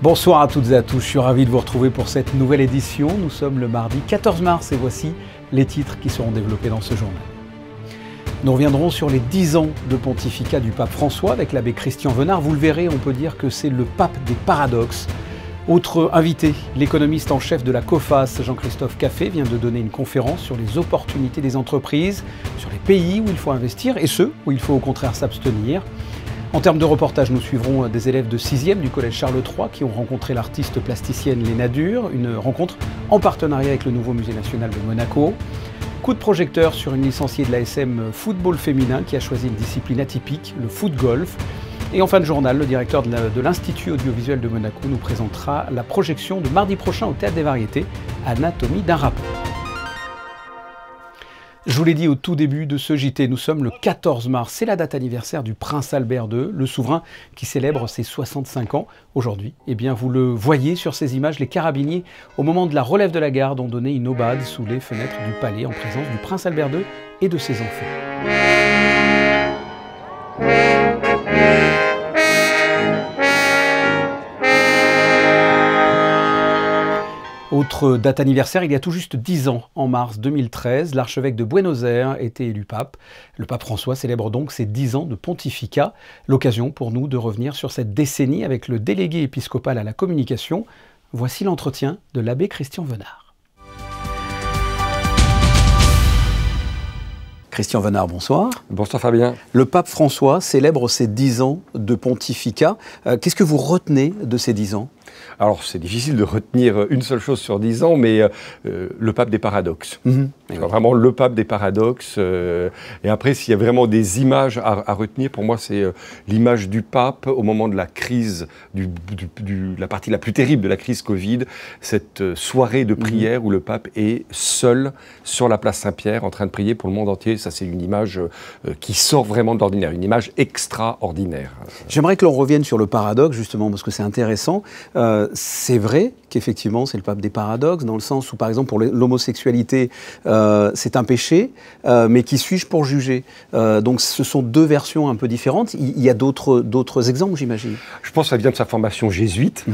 Bonsoir à toutes et à tous, je suis ravi de vous retrouver pour cette nouvelle édition. Nous sommes le mardi 14 mars et voici les titres qui seront développés dans ce journal. Nous reviendrons sur les 10 ans de pontificat du pape François avec l'abbé Christian Venard. Vous le verrez, on peut dire que c'est le pape des paradoxes. Autre invité, l'économiste en chef de la COFAS, Jean-Christophe Caffé, vient de donner une conférence sur les opportunités des entreprises, sur les pays où il faut investir et ceux où il faut au contraire s'abstenir. En termes de reportage, nous suivrons des élèves de 6e du collège Charles III qui ont rencontré l'artiste plasticienne Léna Dur, une rencontre en partenariat avec le nouveau musée national de Monaco. Coup de projecteur sur une licenciée de l'ASM football féminin qui a choisi une discipline atypique, le foot-golf. Et en fin de journal, le directeur de l'Institut audiovisuel de Monaco nous présentera la projection de mardi prochain au Théâtre des Variétés, Anatomie d'un rapport. Je vous l'ai dit au tout début de ce JT, nous sommes le 14 mars, c'est la date anniversaire du prince Albert II, le souverain qui célèbre ses 65 ans aujourd'hui. Eh bien, vous le voyez sur ces images, les carabiniers, au moment de la relève de la garde, ont donné une aubade sous les fenêtres du palais en présence du prince Albert II et de ses enfants. Autre date anniversaire, il y a tout juste 10 ans, en mars 2013, l'archevêque de Buenos Aires était élu pape. Le pape François célèbre donc ses 10 ans de pontificat. L'occasion pour nous de revenir sur cette décennie avec le délégué épiscopal à la communication. Voici l'entretien de l'abbé Christian Venard. Christian Venard, bonsoir. Bonsoir Fabien. Le pape François célèbre ses 10 ans de pontificat. Qu'est-ce que vous retenez de ces 10 ans ? Alors, c'est difficile de retenir une seule chose sur 10 ans, mais le pape des paradoxes. Vraiment le pape des paradoxes. Et après, s'il y a vraiment des images à retenir, pour moi, c'est l'image du pape au moment de la crise, la partie la plus terrible de la crise Covid, cette soirée de prière où le pape est seul sur la place Saint-Pierre en train de prier pour le monde entier. Ça, c'est une image qui sort vraiment de l'ordinaire, une image extraordinaire. J'aimerais que l'on revienne sur le paradoxe, justement, parce que c'est intéressant. C'est vrai qu'effectivement, c'est le pape des paradoxes, dans le sens où, par exemple, pour l'homosexualité, c'est un péché, mais qui suis-je pour juger ? Donc, ce sont deux versions un peu différentes. Il y a d'autres exemples, j'imagine. Je pense que ça vient de sa formation jésuite.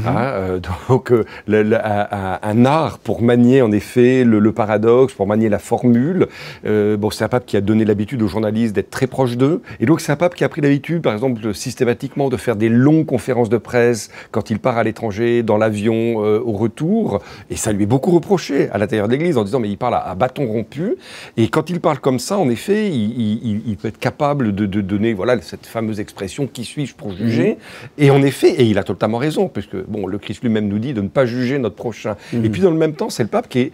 Donc, un art pour manier, en effet, le paradoxe, pour manier la formule. Bon, c'est un pape qui a donné l'habitude aux journalistes d'être très proche d'eux. Et donc, c'est un pape qui a pris l'habitude, par exemple, systématiquement, de faire des longues conférences de presse quand il part à l'étranger, dans l'avion, au retour. Et ça lui est beaucoup reproché à l'intérieur de l'Église en disant mais il parle à bâton rompu. Et quand il parle comme ça, en effet, il peut être capable de donner voilà, cette fameuse expression « qui suis-je pour juger ?» Et en effet, et il a totalement raison, parce que bon, le Christ lui-même nous dit de ne pas juger notre prochain. Et puis dans le même temps, c'est le pape qui est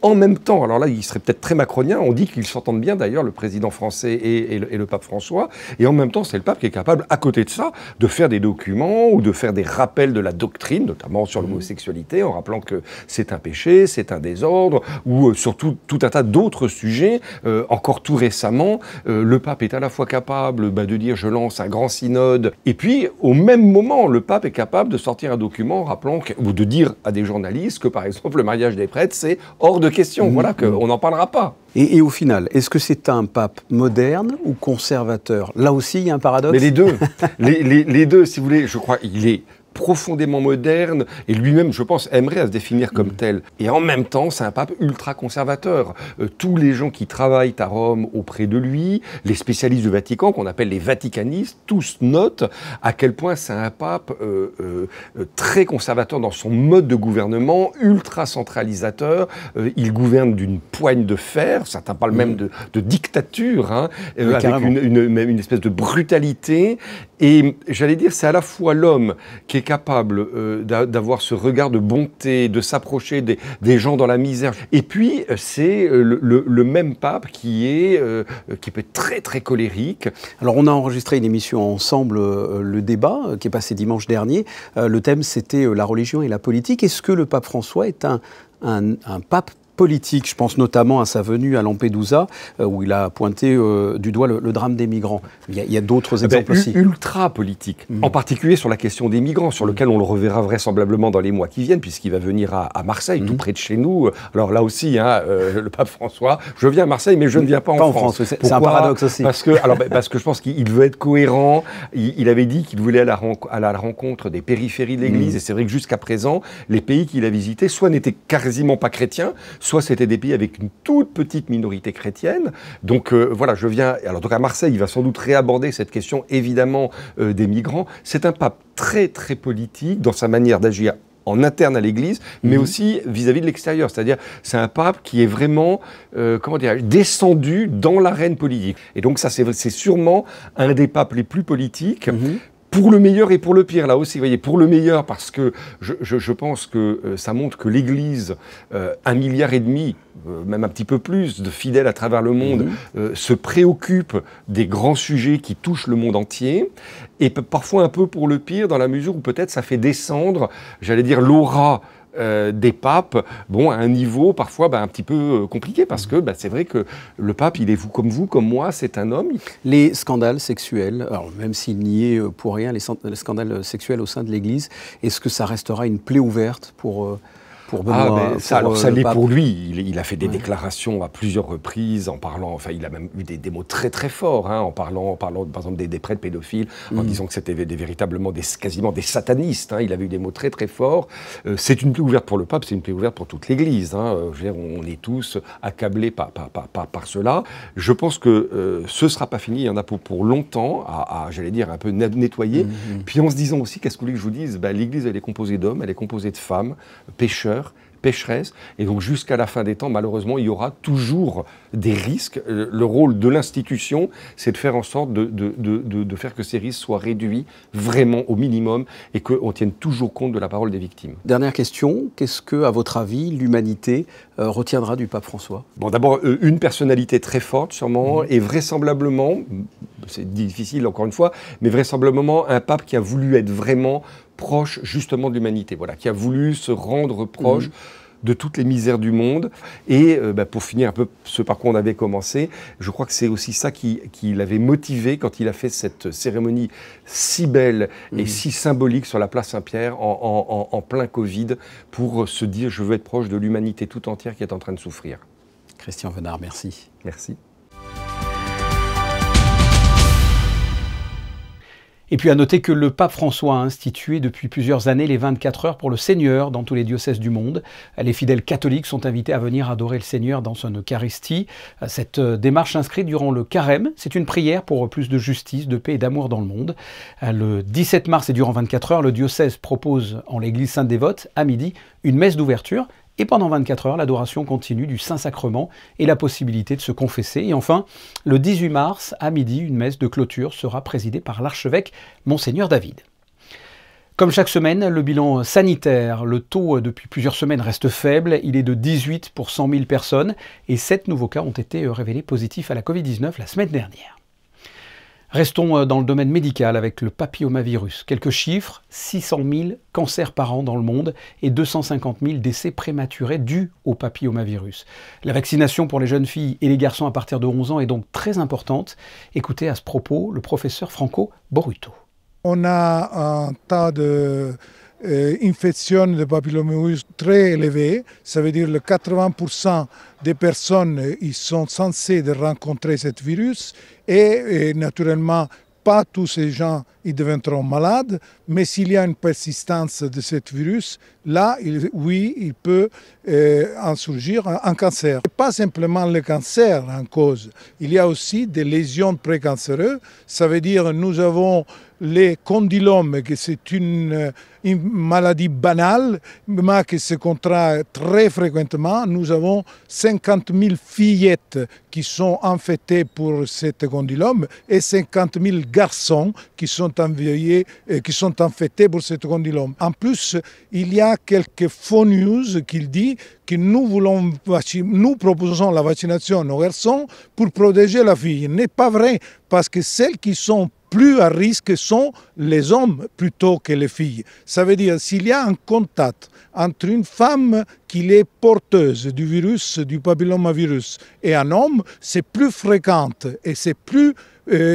en même temps, alors là, il serait peut-être très macronien, on dit qu'ils s'entendent bien d'ailleurs, le président français et le pape François, et en même temps, c'est le pape qui est capable, à côté de ça, de faire des documents ou de faire des rappels de la doctrine, notamment sur l'homosexualité, en rappelant que c'est un péché, c'est un désordre, ou sur tout un tas d'autres sujets. Encore tout récemment, le pape est à la fois capable de dire « je lance un grand synode », et puis, au même moment, le pape est capable de sortir un document rappelant, ou de dire à des journalistes que, par exemple, le mariage des prêtres, c'est hors de question, voilà, qu'on n'en parlera pas. Et au final, est-ce que c'est un pape moderne ou conservateur ? Là aussi, il y a un paradoxe. Mais les deux, les deux, si vous voulez, je crois, il est profondément moderne, et lui-même, je pense, aimerait à se définir comme tel. Et en même temps, c'est un pape ultra-conservateur. Tous les gens qui travaillent à Rome auprès de lui, les spécialistes du Vatican, qu'on appelle les vaticanistes, tous notent à quel point c'est un pape très conservateur dans son mode de gouvernement, ultra-centralisateur. Il gouverne d'une poigne de fer, certains parlent même de dictature, hein, avec une espèce de brutalité. Et j'allais dire, c'est à la fois l'homme qui est capable d'avoir ce regard de bonté, de s'approcher des gens dans la misère. Et puis, c'est le même pape qui peut être très, très colérique. Alors, on a enregistré une émission ensemble, le débat, qui est passé dimanche dernier. Le thème, c'était la religion et la politique. Est-ce que le pape François est un pape politique. Je pense notamment à sa venue à Lampedusa, où il a pointé du doigt le drame des migrants. Il y a d'autres exemples aussi. Ultra politique, en particulier sur la question des migrants, sur lequel on le reverra vraisemblablement dans les mois qui viennent, puisqu'il va venir à Marseille, tout près de chez nous. Alors là aussi, le pape François, je viens à Marseille, mais je ne viens pas en France. C'est un paradoxe aussi. Parce que je pense qu'il veut être cohérent. Il avait dit qu'il voulait aller à la rencontre des périphéries de l'Église. Et c'est vrai que jusqu'à présent, les pays qu'il a visités, soit n'étaient quasiment pas chrétiens, soit c'était des pays avec une toute petite minorité chrétienne. Donc voilà, je viens... Alors donc à Marseille, il va sans doute réaborder cette question, évidemment, des migrants. C'est un pape très, très politique dans sa manière d'agir en interne à l'Église, mais aussi vis-à-vis de l'extérieur. C'est-à-dire, c'est un pape qui est vraiment, descendu dans l'arène politique. Et donc ça, c'est sûrement un des papes les plus politiques, pour le meilleur et pour le pire, là aussi. Vous voyez, pour le meilleur, parce que je pense que ça montre que l'Église, 1,5 milliard, même un petit peu plus, de fidèles à travers le monde, se préoccupe des grands sujets qui touchent le monde entier, et parfois un peu pour le pire, dans la mesure où peut-être ça fait descendre, j'allais dire, l'aura des papes, à un niveau parfois un petit peu compliqué, parce que c'est vrai que le pape, il est comme vous, comme moi, c'est un homme. Les scandales sexuels, alors même s'il n'y est pour rien, les scandales sexuels au sein de l'Église, est-ce que ça restera une plaie ouverte pour Benoît, ça l'est pour lui. Il a fait des déclarations à plusieurs reprises en parlant, il a même eu des mots très très forts, en parlant par exemple des prêtres pédophiles, en disant que c'était véritablement quasiment des satanistes. Il avait eu des mots très très forts. C'est une plaie ouverte pour le pape, c'est une plaie ouverte pour toute l'Église. Je veux dire, on est tous accablés par cela. Je pense que ce ne sera pas fini. Il y en a pour longtemps j'allais dire, un peu nettoyer. Puis en se disant aussi, qu'est-ce que vous voulez que je vous dise, l'Église, elle est composée d'hommes, elle est composée de femmes, pécheurs, pécheresse, et donc jusqu'à la fin des temps, malheureusement, il y aura toujours des risques. Le rôle de l'institution, c'est de faire en sorte de faire que ces risques soient réduits vraiment au minimum et qu'on tienne toujours compte de la parole des victimes. Dernière question, qu'est-ce que, à votre avis, l'humanité retiendra du pape François ? D'abord, une personnalité très forte, sûrement, et vraisemblablement, c'est difficile encore une fois, mais vraisemblablement un pape qui a voulu être vraiment proche justement de l'humanité, qui a voulu se rendre proche de toutes les misères du monde. Et pour finir un peu ce par quoi on avait commencé, je crois que c'est aussi ça qui l'avait motivé quand il a fait cette cérémonie si belle et si symbolique sur la place Saint-Pierre en plein Covid, pour se dire je veux être proche de l'humanité tout entière qui est en train de souffrir. Christian Venard, merci. Merci. Et puis à noter que le pape François a institué depuis plusieurs années les 24 heures pour le Seigneur dans tous les diocèses du monde. Les fidèles catholiques sont invités à venir adorer le Seigneur dans son Eucharistie. Cette démarche s'inscrit durant le Carême. C'est une prière pour plus de justice, de paix et d'amour dans le monde. Le 17 mars et durant 24 heures, le diocèse propose en l'église Sainte-Dévote, à midi, une messe d'ouverture. Et pendant 24 heures, l'adoration continue du Saint-Sacrement et la possibilité de se confesser. Et enfin, le 18 mars, à midi, une messe de clôture sera présidée par l'archevêque Monseigneur David. Comme chaque semaine, le bilan sanitaire, le taux depuis plusieurs semaines reste faible. Il est de 18 pour 100 000 personnes et 7 nouveaux cas ont été révélés positifs à la Covid-19 la semaine dernière. Restons dans le domaine médical avec le papillomavirus. Quelques chiffres, 600 000 cancers par an dans le monde et 250 000 décès prématurés dus au papillomavirus. La vaccination pour les jeunes filles et les garçons à partir de 11 ans est donc très importante. Écoutez à ce propos le professeur Franco Boruto. On a un tas d'infections de papillomavirus très élevé. Ça veut dire que 80% des personnes ils sont censées de rencontrer ce virus et naturellement pas tous ces gens ils deviendront malades, mais s'il y a une persistance de ce virus, là, il peut en surgir un cancer. Pas simplement le cancer en cause, il y a aussi des lésions précancéreuses. Ça veut dire que nous avons les condylomes, que c'est une maladie banale, mais qui se contrae très fréquemment. Nous avons 50 000 fillettes qui sont infectées pour cette condylome et 50 000 garçons qui sont infectés pour cette condylome. En plus, il y a quelques faux news qui disent que nous proposons la vaccination aux garçons pour protéger la fille. Ce n'est pas vrai, parce que celles qui sont plus à risque sont les hommes plutôt que les filles. Ça veut dire s'il y a un contact entre une femme qui est porteuse du virus, du papillomavirus, et un homme, c'est plus fréquent et c'est plus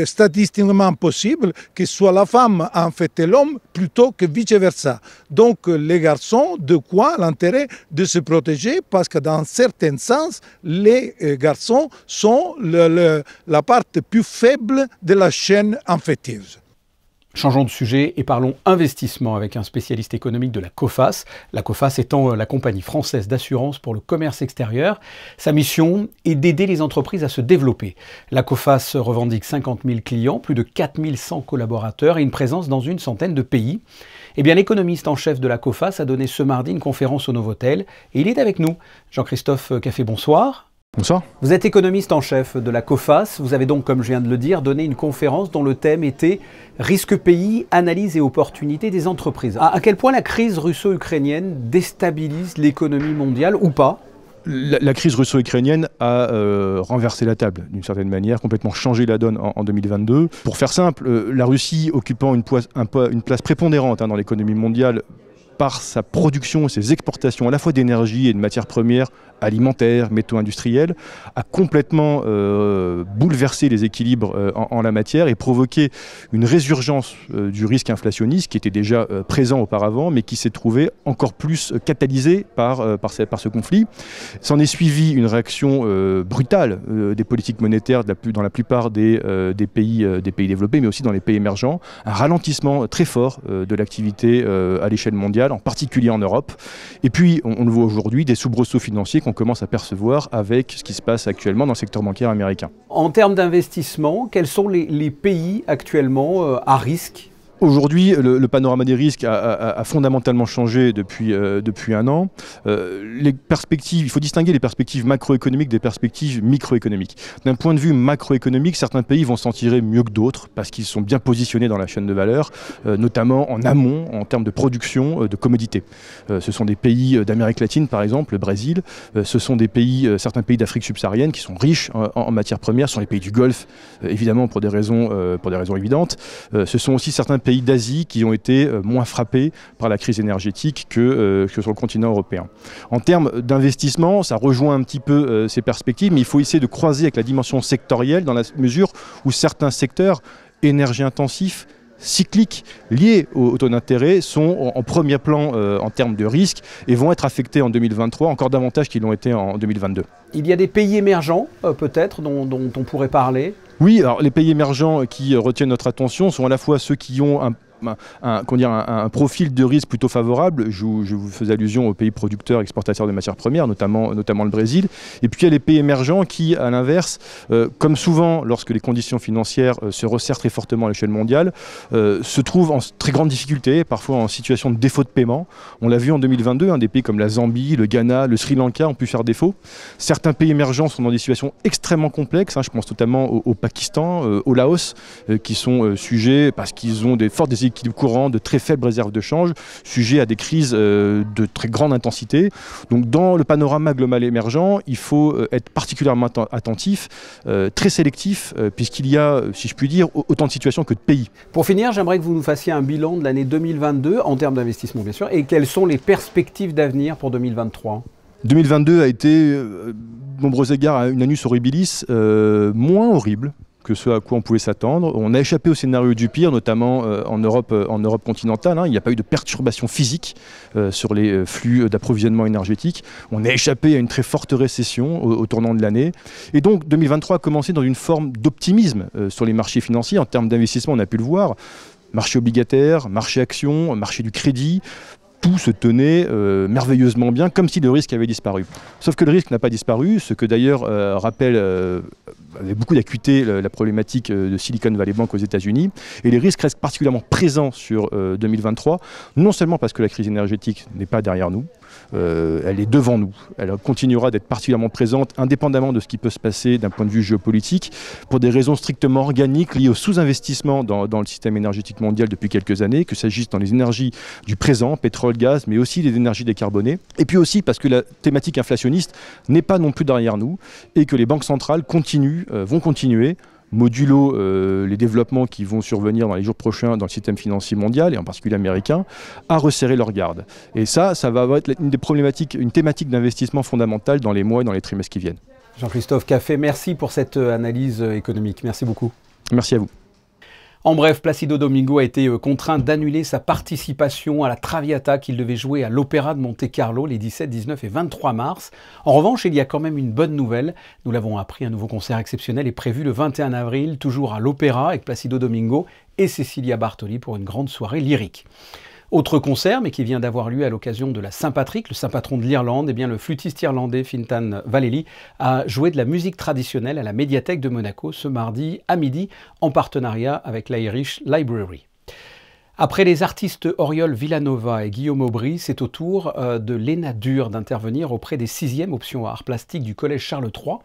statistiquement possible que soit la femme a infecté l'homme plutôt que vice-versa. Donc les garçons, de quoi l'intérêt de se protéger parce que dans certains sens, les garçons sont la partie plus faible de la chaîne infective. Changeons de sujet et parlons investissement avec un spécialiste économique de la Coface. La Coface étant la compagnie française d'assurance pour le commerce extérieur. Sa mission est d'aider les entreprises à se développer. La Coface revendique 50 000 clients, plus de 4100 collaborateurs et une présence dans une centaine de pays. Eh bien, l'économiste en chef de la Coface a donné ce mardi une conférence au Novotel et il est avec nous. Jean-Christophe Café, bonsoir. Bonsoir. Vous êtes économiste en chef de la Coface. Vous avez donc, comme je viens de le dire, donné une conférence dont le thème était « Risque pays, analyse et opportunités des entreprises ». À quel point la crise russo-ukrainienne déstabilise l'économie mondiale ou pas ? La crise russo-ukrainienne a renversé la table d'une certaine manière, complètement changé la donne en 2022. Pour faire simple, la Russie occupant une place prépondérante dans l'économie mondiale par sa production et ses exportations à la fois d'énergie et de matières premières alimentaires, métaux-industriels, a complètement bouleversé les équilibres en la matière et provoqué une résurgence du risque inflationniste qui était déjà présent auparavant, mais qui s'est trouvé encore plus catalysé par ce conflit. S'en est suivi une réaction brutale des politiques monétaires dans la plupart des pays développés, mais aussi dans les pays émergents, un ralentissement très fort de l'activité à l'échelle mondiale, en particulier en Europe. Et puis, on le voit aujourd'hui, des soubresauts financiers qu'on commence à percevoir avec ce qui se passe actuellement dans le secteur bancaire américain. En termes d'investissement, quels sont les pays actuellement à risque ? Aujourd'hui, le panorama des risques a fondamentalement changé depuis un an. Les perspectives, il faut distinguer les perspectives macroéconomiques des perspectives microéconomiques. D'un point de vue macroéconomique, certains pays vont s'en tirer mieux que d'autres parce qu'ils sont bien positionnés dans la chaîne de valeur, notamment en amont en termes de production de commodités. Ce sont des pays d'Amérique latine, par exemple, le Brésil. Ce sont certains pays d'Afrique subsaharienne qui sont riches en matières premières. Ce sont les pays du Golfe, évidemment pour des raisons évidentes. Ce sont aussi certains pays d'Asie qui ont été moins frappés par la crise énergétique que sur le continent européen. En termes d'investissement, ça rejoint un petit peu ces perspectives, mais il faut essayer de croiser avec la dimension sectorielle dans la mesure où certains secteurs énergie intensifs, cycliques liés au taux d'intérêt sont en premier plan en termes de risque et vont être affectés en 2023 encore davantage qu'ils l'ont été en 2022. Il y a des pays émergents peut-être dont on pourrait parler ? Oui, alors les pays émergents qui retiennent notre attention sont à la fois ceux qui ont un profil de risque plutôt favorable. Je vous faisais allusion aux pays producteurs, exportateurs de matières premières, notamment le Brésil. Et puis il y a les pays émergents qui, à l'inverse, comme souvent lorsque les conditions financières se resserrent très fortement à l'échelle mondiale, se trouvent en très grande difficulté, parfois en situation de défaut de paiement. On l'a vu en 2022, des pays comme la Zambie, le Ghana, le Sri Lanka ont pu faire défaut. Certains pays émergents sont dans des situations extrêmement complexes. Je pense notamment au Pakistan, au Laos, qui sont sujets, parce qu'ils ont des fortes déséquilibres courants, de très faibles réserves de change, sujets à des crises de très grande intensité. Donc dans le panorama global émergent, il faut être particulièrement attentif, très sélectif, puisqu'il y a, si je puis dire, autant de situations que de pays. Pour finir, j'aimerais que vous nous fassiez un bilan de l'année 2022, en termes d'investissement bien sûr, et quelles sont les perspectives d'avenir pour 2023 ? 2022 a été, nombreux égards, une annus horribilis moins horrible que ce à quoi on pouvait s'attendre. On a échappé au scénario du pire, notamment en Europe continentale. Il n'y a pas eu de perturbation physique sur les flux d'approvisionnement énergétique. On a échappé à une très forte récession au tournant de l'année. Et donc 2023 a commencé dans une forme d'optimisme sur les marchés financiers. En termes d'investissement, on a pu le voir. Marché obligataire, marché action, marché du crédit. Tout se tenait merveilleusement bien, comme si le risque avait disparu. Sauf que le risque n'a pas disparu, ce que d'ailleurs rappelle avec beaucoup d'acuité la problématique de Silicon Valley Bank aux États-Unis. Et les risques restent particulièrement présents sur 2023, non seulement parce que la crise énergétique n'est pas derrière nous, elle est devant nous. Elle continuera d'être particulièrement présente, indépendamment de ce qui peut se passer d'un point de vue géopolitique, pour des raisons strictement organiques liées au sous-investissement dans le système énergétique mondial depuis quelques années, que s'agisse dans les énergies du présent, pétrole, gaz, mais aussi les énergies décarbonées. Et puis aussi parce que la thématique inflationniste n'est pas non plus derrière nous et que les banques centrales vont continuer modulo les développements qui vont survenir dans les jours prochains dans le système financier mondial, et en particulier américain, à resserrer leur garde. Et ça va être une des problématiques, une thématique d'investissement fondamentale dans les mois et dans les trimestres qui viennent. Jean-Christophe Caffé, merci pour cette analyse économique. Merci beaucoup. Merci à vous. En bref, Placido Domingo a été contraint d'annuler sa participation à la Traviata qu'il devait jouer à l'Opéra de Monte-Carlo les 17, 19 et 23 mars. En revanche, il y a quand même une bonne nouvelle. Nous l'avons appris, un nouveau concert exceptionnel est prévu le 21 avril, toujours à l'Opéra, avec Placido Domingo et Cecilia Bartoli pour une grande soirée lyrique. Autre concert, mais qui vient d'avoir lieu à l'occasion de la Saint-Patrick, le saint patron de l'Irlande, eh bien le flûtiste irlandais Fintan Vallely a joué de la musique traditionnelle à la médiathèque de Monaco ce mardi à midi en partenariat avec l'Irish Library. Après les artistes Oriol Villanova et Guillaume Aubry, c'est au tour de Léna Dur d'intervenir auprès des 6e options art plastique du collège Charles III.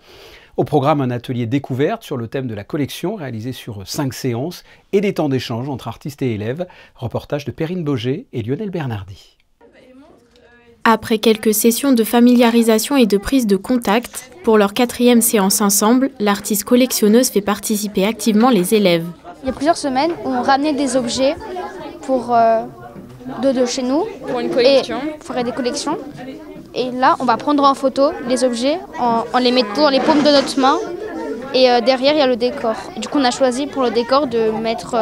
Au programme, un atelier découverte sur le thème de la collection réalisé sur 5 séances et des temps d'échange entre artistes et élèves. Reportage de Perrine Boger et Lionel Bernardi. Après quelques sessions de familiarisation et de prise de contact, pour leur 4e séance ensemble, l'artiste collectionneuse fait participer activement les élèves. Il y a plusieurs semaines, on ramenait des objets pour de chez nous pour une collection. Et pour faire des collections. Et là, on va prendre en photo les objets en les mettant dans les paumes de notre main. Et derrière, il y a le décor. Du coup, on a choisi pour le décor de mettre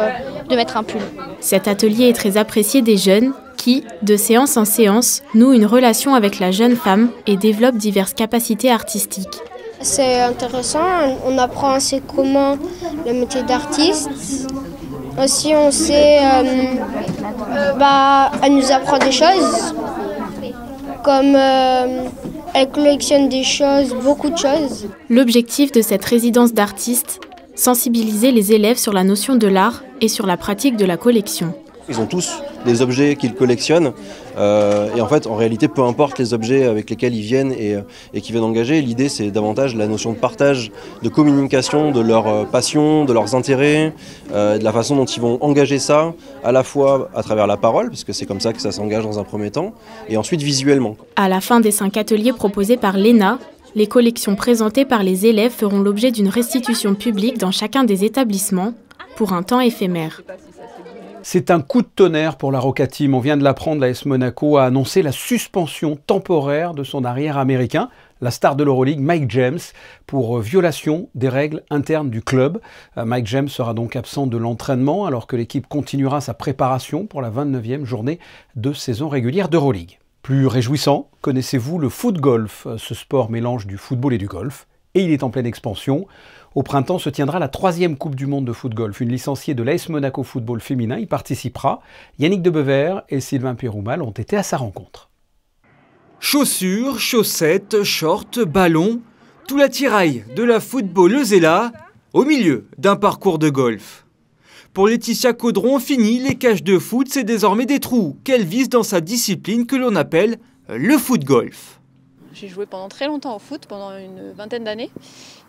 un pull. Cet atelier est très apprécié des jeunes qui, de séance en séance, nouent une relation avec la jeune femme et développent diverses capacités artistiques. C'est intéressant, on apprend c'est comment le métier d'artiste. Aussi, on sait, elle nous apprend des choses, comme elle collectionne des choses, beaucoup de choses. L'objectif de cette résidence d'artistes, sensibiliser les élèves sur la notion de l'art et sur la pratique de la collection. Ils ont tous des objets qu'ils collectionnent et en fait, en réalité, peu importe les objets avec lesquels ils viennent et qui viennent engager, l'idée c'est davantage la notion de partage, de communication, de leur passion, de leurs intérêts, de la façon dont ils vont engager ça, à la fois à travers la parole, parce que c'est comme ça que ça s'engage dans un premier temps, et ensuite visuellement. À la fin des 5 ateliers proposés par l'ENA, les collections présentées par les élèves feront l'objet d'une restitution publique dans chacun des établissements, pour un temps éphémère. C'est un coup de tonnerre pour la Roca Team. On vient de l'apprendre, l'AS Monaco a annoncé la suspension temporaire de son arrière américain, la star de l'Euroleague, Mike James, pour violation des règles internes du club. Mike James sera donc absent de l'entraînement alors que l'équipe continuera sa préparation pour la 29e journée de saison régulière d'Euroleague. Plus réjouissant, connaissez-vous le foot-golf? Ce sport mélange du football et du golf, et il est en pleine expansion. Au printemps se tiendra la 3e Coupe du Monde de foot-golf. Une licenciée de l'AS Monaco Football féminin y participera. Yannick Debever et Sylvain Péroumal ont été à sa rencontre. Chaussures, chaussettes, shorts, ballons, tout l'attirail de la footballeuse est là, au milieu d'un parcours de golf. Pour Laetitia Caudron, fini les cages de foot, c'est désormais des trous qu'elle vise dans sa discipline que l'on appelle le foot-golf. J'ai joué pendant très longtemps au foot, pendant une vingtaine d'années.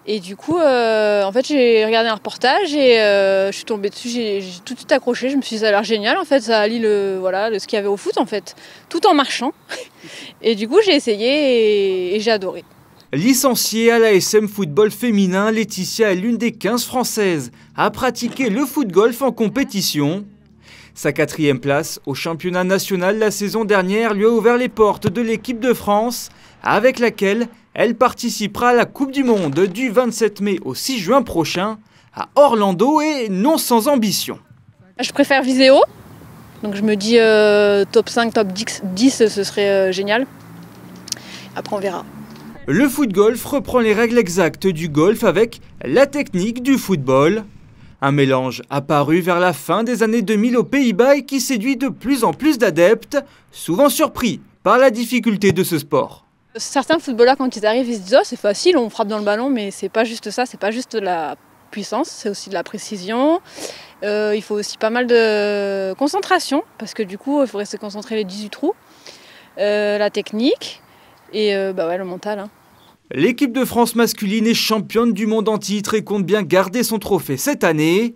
Et du coup, en fait, j'ai regardé un reportage et je suis tombée dessus, j'ai tout de suite accroché. Je me suis dit, ça a l'air génial, en fait, ça allie ce qu'il y avait au foot, en fait, tout en marchant. Et du coup, j'ai essayé et j'ai adoré. Licenciée à l'ASM Football féminin, Laetitia est l'une des 15 Françaises à pratiquer le foot-golf en compétition. Sa 4e place au championnat national la saison dernière lui a ouvert les portes de l'équipe de France, avec laquelle elle participera à la Coupe du Monde du 27 mai au 6 juin prochain à Orlando et non sans ambition. Je préfère viser haut, donc je me dis top 5, top 10, ce serait génial. Après on verra. Le foot-golf reprend les règles exactes du golf avec la technique du football. Un mélange apparu vers la fin des années 2000 aux Pays-Bas et qui séduit de plus en plus d'adeptes, souvent surpris par la difficulté de ce sport. Certains footballeurs, quand ils arrivent, ils se disent « Oh, c'est facile, on frappe dans le ballon », mais c'est pas juste ça, c'est pas juste de la puissance, c'est aussi de la précision. Il faut aussi pas mal de concentration, parce que du coup, il faudrait se concentrer les 18 trous, la technique et le mental. Hein. L'équipe de France masculine est championne du monde en titre et compte bien garder son trophée cette année.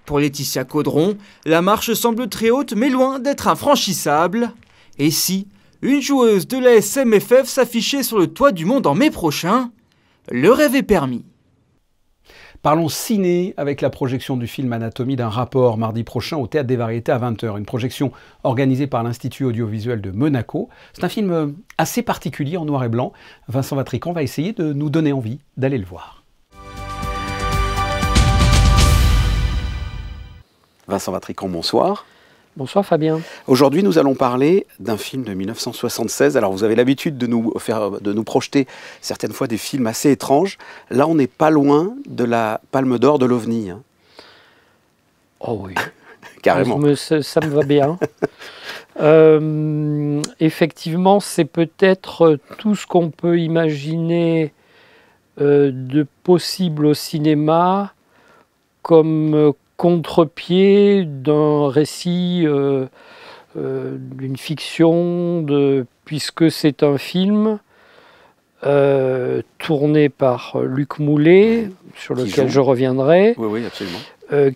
Pour Laetitia Caudron, la marche semble très haute, mais loin d'être infranchissable. Et si une joueuse de la SMFF s'affichait sur le toit du monde en mai prochain, le rêve est permis. Parlons ciné avec la projection du film Anatomie d'un rapport mardi prochain au Théâtre des Variétés à 20h. Une projection organisée par l'Institut audiovisuel de Monaco. C'est un film assez particulier en noir et blanc. Vincent Vatrican va essayer de nous donner envie d'aller le voir. Vincent Vatrican, bonsoir. Bonsoir Fabien. Aujourd'hui, nous allons parler d'un film de 1976. Alors, vous avez l'habitude de nous projeter certaines fois des films assez étranges. Là, on n'est pas loin de la Palme d'Or de l'OVNI. Hein. Oh oui. Carrément. Ça me va bien. Effectivement, c'est peut-être tout ce qu'on peut imaginer de possible au cinéma comme contre-pied d'un récit, d'une fiction, puisque c'est un film tourné par Luc Moulet, sur lequel je reviendrai, oui, absolument.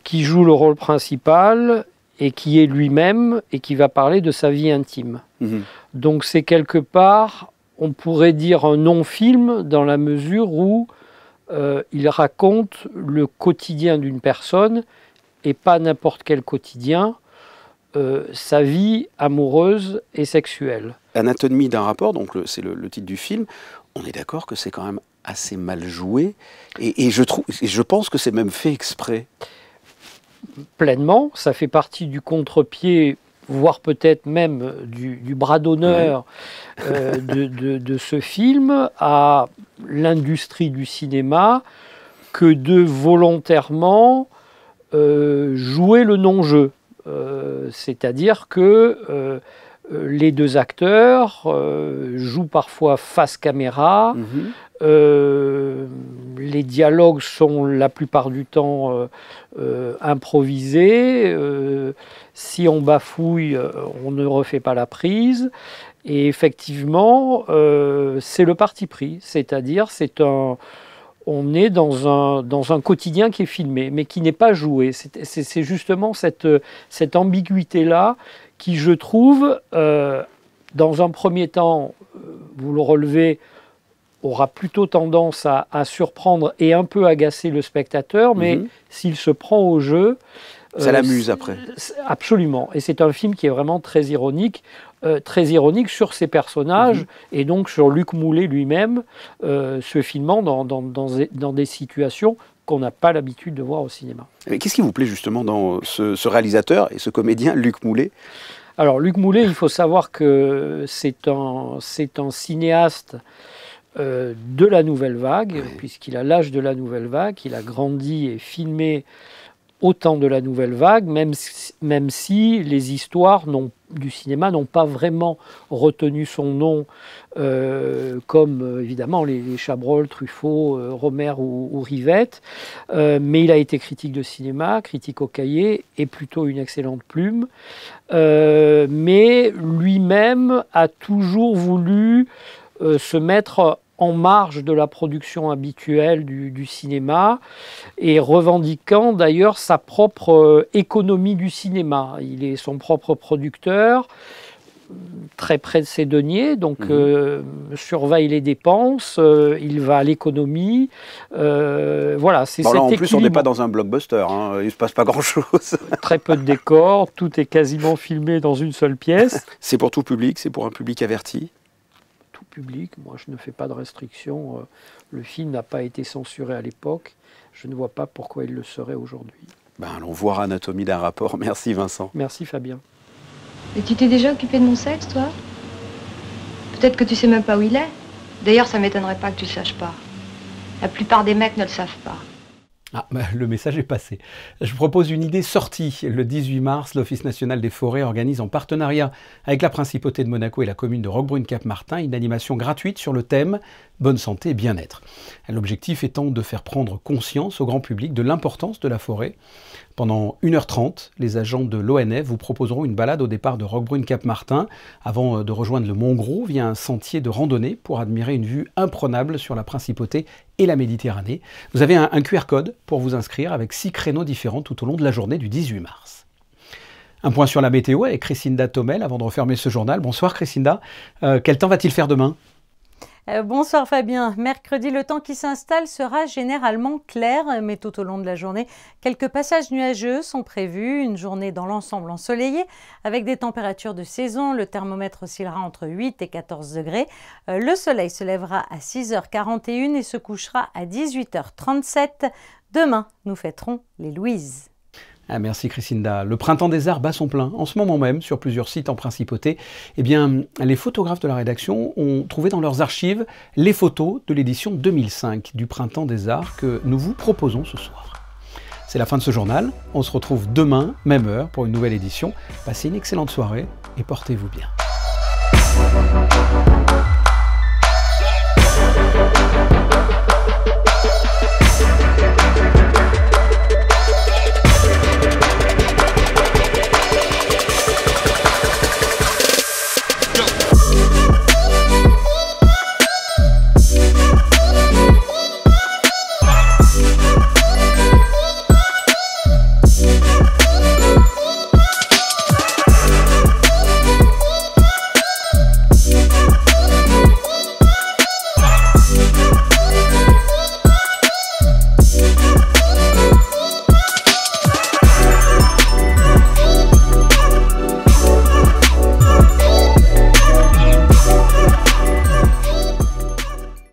Qui joue le rôle principal et qui est lui-même et qui va parler de sa vie intime. Donc c'est quelque part, on pourrait dire un non-film dans la mesure où il raconte le quotidien d'une personne et pas n'importe quel quotidien, sa vie amoureuse et sexuelle. Anatomie d'un rapport, donc c'est le titre du film. On est d'accord que c'est quand même assez mal joué, et je pense que c'est même fait exprès. Pleinement, ça fait partie du contre-pied, voire peut-être même du bras d'honneur de ce film à l'industrie du cinéma, que de volontairement jouer le non-jeu. C'est-à-dire que les deux acteurs jouent parfois face caméra, les dialogues sont la plupart du temps improvisés, si on bafouille, on ne refait pas la prise, et effectivement, c'est le parti pris, c'est-à-dire on est dans un quotidien qui est filmé, mais qui n'est pas joué. C'est justement cette ambiguïté-là qui, je trouve, dans un premier temps, vous le relevez, aura plutôt tendance à surprendre et un peu agacer le spectateur, mais s'il se prend au jeu... Ça l'amuse après. Absolument. Et c'est un film qui est vraiment très ironique sur ses personnages et donc sur Luc Moulet lui-même, se filmant dans des situations qu'on n'a pas l'habitude de voir au cinéma. Mais qu'est-ce qui vous plaît justement dans ce réalisateur et ce comédien Luc Moulet ? Alors Luc Moulet, il faut savoir que c'est un cinéaste de la Nouvelle Vague, puisqu'il a l'âge de la Nouvelle Vague, il a grandi et filmé au temps de la Nouvelle Vague, même si les histoires du cinéma n'ont pas vraiment retenu son nom, comme évidemment les Chabrol, Truffaut, Romer ou Rivette, mais il a été critique de cinéma, critique au cahier, et plutôt une excellente plume, mais lui-même a toujours voulu se mettre en marge de la production habituelle du cinéma et revendiquant d'ailleurs sa propre économie du cinéma. Il est son propre producteur, très près de ses deniers, donc surveille les dépenses, il va à l'économie. Voilà, c'est cet en plus, équilibre. on n'est pas dans un blockbuster, il ne se passe pas grand-chose. Très peu de décors, tout est quasiment filmé dans une seule pièce. C'est pour tout public, c'est pour un public averti. Public. Moi, je ne fais pas de restrictions. Le film n'a pas été censuré à l'époque. Je ne vois pas pourquoi il le serait aujourd'hui. Allons voir Anatomie d'un rapport. Merci Vincent. Merci Fabien. Et tu t'es déjà occupé de mon sexe, toi? Peut-être que tu sais même pas où il est. D'ailleurs, ça m'étonnerait pas que tu le saches pas. La plupart des mecs ne le savent pas. Le message est passé. Je propose une idée sortie. Le 18 mars, l'Office national des forêts organise en partenariat avec la Principauté de Monaco et la commune de Roquebrune-Cap-Martin une animation gratuite sur le thème « Bonne santé et bien-être ». L'objectif étant de faire prendre conscience au grand public de l'importance de la forêt. Pendant 1h30, les agents de l'ONF vous proposeront une balade au départ de Roquebrune-Cap-Martin avant de rejoindre le Mont Gros via un sentier de randonnée pour admirer une vue imprenable sur la Principauté et la Méditerranée. Vous avez un QR code pour vous inscrire avec 6 créneaux différents tout au long de la journée du 18 mars. Un point sur la météo avec Christinda Thomel avant de refermer ce journal. Bonsoir Christinda. Quel temps va-t-il faire demain ? Bonsoir Fabien. Mercredi, le temps qui s'installe sera généralement clair, mais tout au long de la journée, quelques passages nuageux sont prévus. Une journée dans l'ensemble ensoleillée, avec des températures de saison. Le thermomètre oscillera entre 8 et 14 degrés. Le soleil se lèvera à 6h41 et se couchera à 18h37. Demain, nous fêterons les Louises. Ah, merci Christinda. Le Printemps des Arts bat son plein. En ce moment même, sur plusieurs sites en principauté, eh bien, les photographes de la rédaction ont trouvé dans leurs archives les photos de l'édition 2005 du Printemps des Arts que nous vous proposons ce soir. C'est la fin de ce journal. On se retrouve demain, même heure, pour une nouvelle édition. Passez une excellente soirée et portez-vous bien.